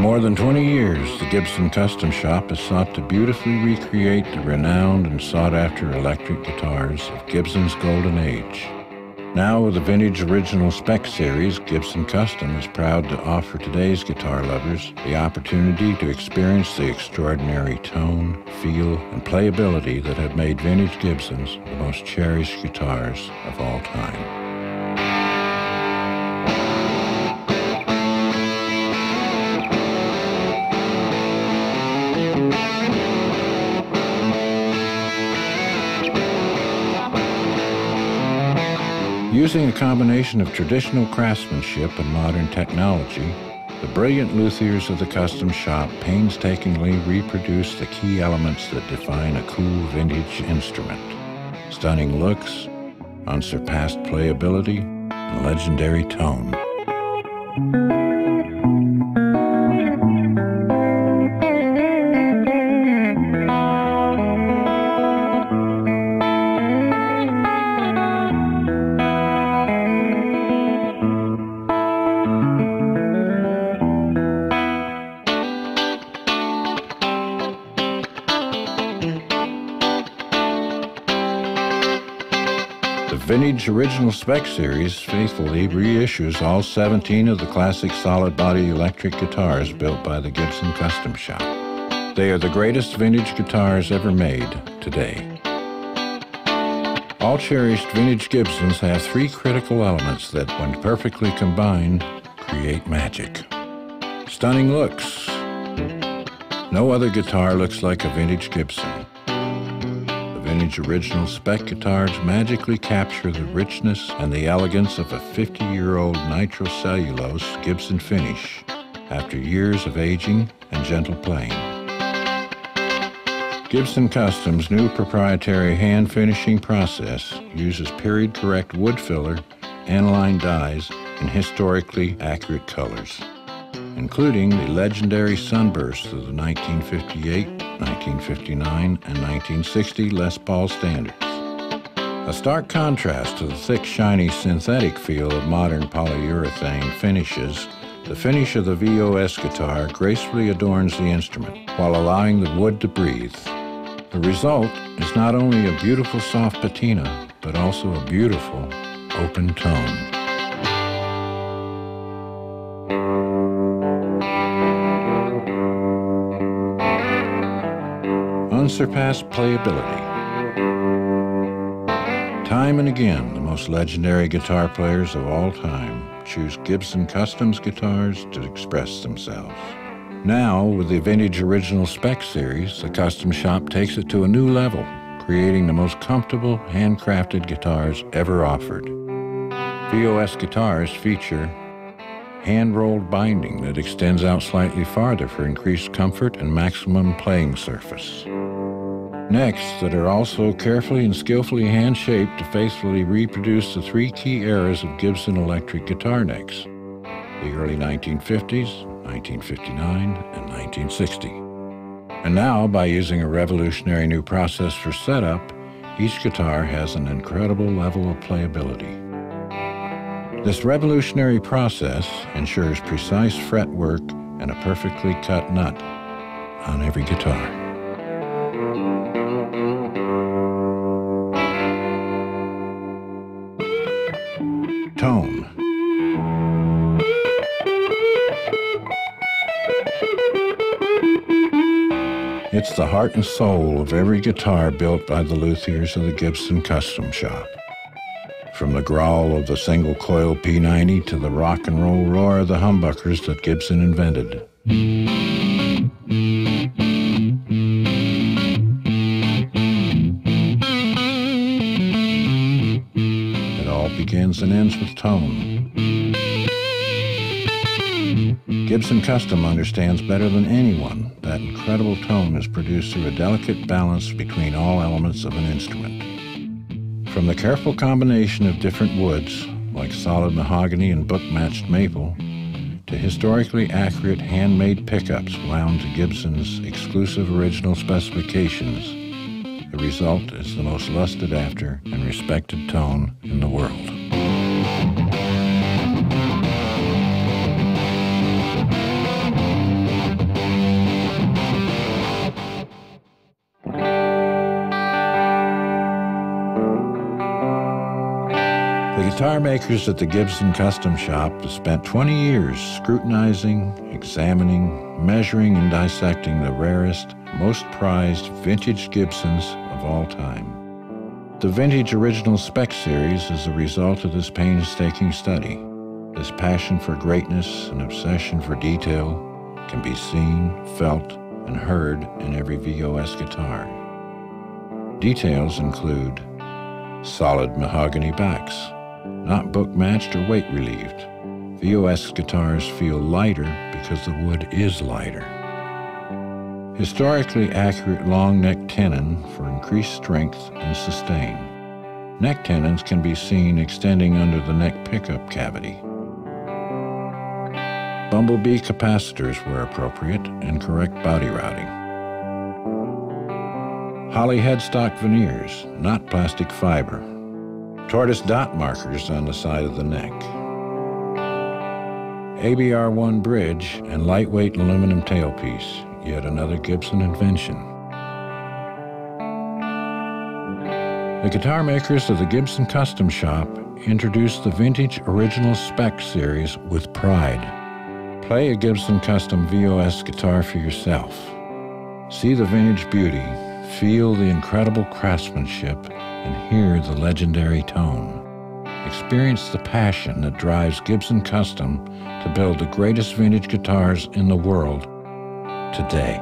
more than 20 years, the Gibson Custom Shop has sought to beautifully recreate the renowned and sought-after electric guitars of Gibson's golden age. Now, with the Vintage Original Spec series, Gibson Custom is proud to offer today's guitar lovers the opportunity to experience the extraordinary tone, feel, and playability that have made vintage Gibsons the most cherished guitars of all time. Using a combination of traditional craftsmanship and modern technology, the brilliant luthiers of the Custom Shop painstakingly reproduce the key elements that define a cool vintage instrument: stunning looks, unsurpassed playability, and legendary tone. The Vintage Original Spec series faithfully reissues all 17 of the classic solid-body electric guitars built by the Gibson Custom Shop. They are the greatest vintage guitars ever made today. All cherished vintage Gibsons have three critical elements that, when perfectly combined, create magic. Stunning looks. No other guitar looks like a vintage Gibson. Vintage Original Spec guitars magically capture the richness and the elegance of a 50-year-old nitrocellulose Gibson finish after years of aging and gentle playing. Gibson Custom's new proprietary hand finishing process uses period-correct wood filler, aniline dyes, and historically accurate colors, including the legendary sunbursts of the 1958, 1959, and 1960 Les Paul standards. A stark contrast to the thick, shiny synthetic feel of modern polyurethane finishes, the finish of the VOS guitar gracefully adorns the instrument while allowing the wood to breathe. The result is not only a beautiful soft patina, but also a beautiful open tone. Unsurpassed playability. Time and again, the most legendary guitar players of all time choose Gibson Custom's guitars to express themselves. Now, with the Vintage Original Spec series, the Custom Shop takes it to a new level, creating the most comfortable, handcrafted guitars ever offered. VOS guitars feature hand-rolled binding that extends out slightly farther for increased comfort and maximum playing surface. Necks that are also carefully and skillfully hand-shaped to faithfully reproduce the three key eras of Gibson electric guitar necks: the early 1950s, 1959, and 1960. And now, by using a revolutionary new process for setup, each guitar has an incredible level of playability. This revolutionary process ensures precise fretwork and a perfectly cut nut on every guitar. Tone. It's the heart and soul of every guitar built by the luthiers of the Gibson Custom Shop. From the growl of the single-coil P90 to the rock and roll roar of the humbuckers that Gibson invented. It all begins and ends with tone. Gibson Custom understands better than anyone that incredible tone is produced through a delicate balance between all elements of an instrument. From the careful combination of different woods, like solid mahogany and book-matched maple, to historically accurate handmade pickups wound to Gibson's exclusive original specifications, the result is the most lusted after and respected tone in the world. Guitar makers at the Gibson Custom Shop have spent 20 years scrutinizing, examining, measuring, and dissecting the rarest, most prized vintage Gibsons of all time. The Vintage Original Spec series is a result of this painstaking study. This passion for greatness and obsession for detail can be seen, felt, and heard in every VOS guitar. Details include solid mahogany backs, not book-matched or weight-relieved. VOS guitars feel lighter because the wood is lighter. Historically accurate long neck tenon for increased strength and sustain. Neck tenons can be seen extending under the neck pickup cavity. Bumblebee capacitors where appropriate and correct body routing. Holly headstock veneers, not plastic fiber. Tortoise dot markers on the side of the neck. ABR1 bridge and lightweight aluminum tailpiece, yet another Gibson invention. The guitar makers of the Gibson Custom Shop introduced the Vintage Original Spec series with pride. Play a Gibson Custom VOS guitar for yourself. See the vintage beauty, feel the incredible craftsmanship, and hear the legendary tone. Experience the passion that drives Gibson Custom to build the greatest vintage guitars in the world today.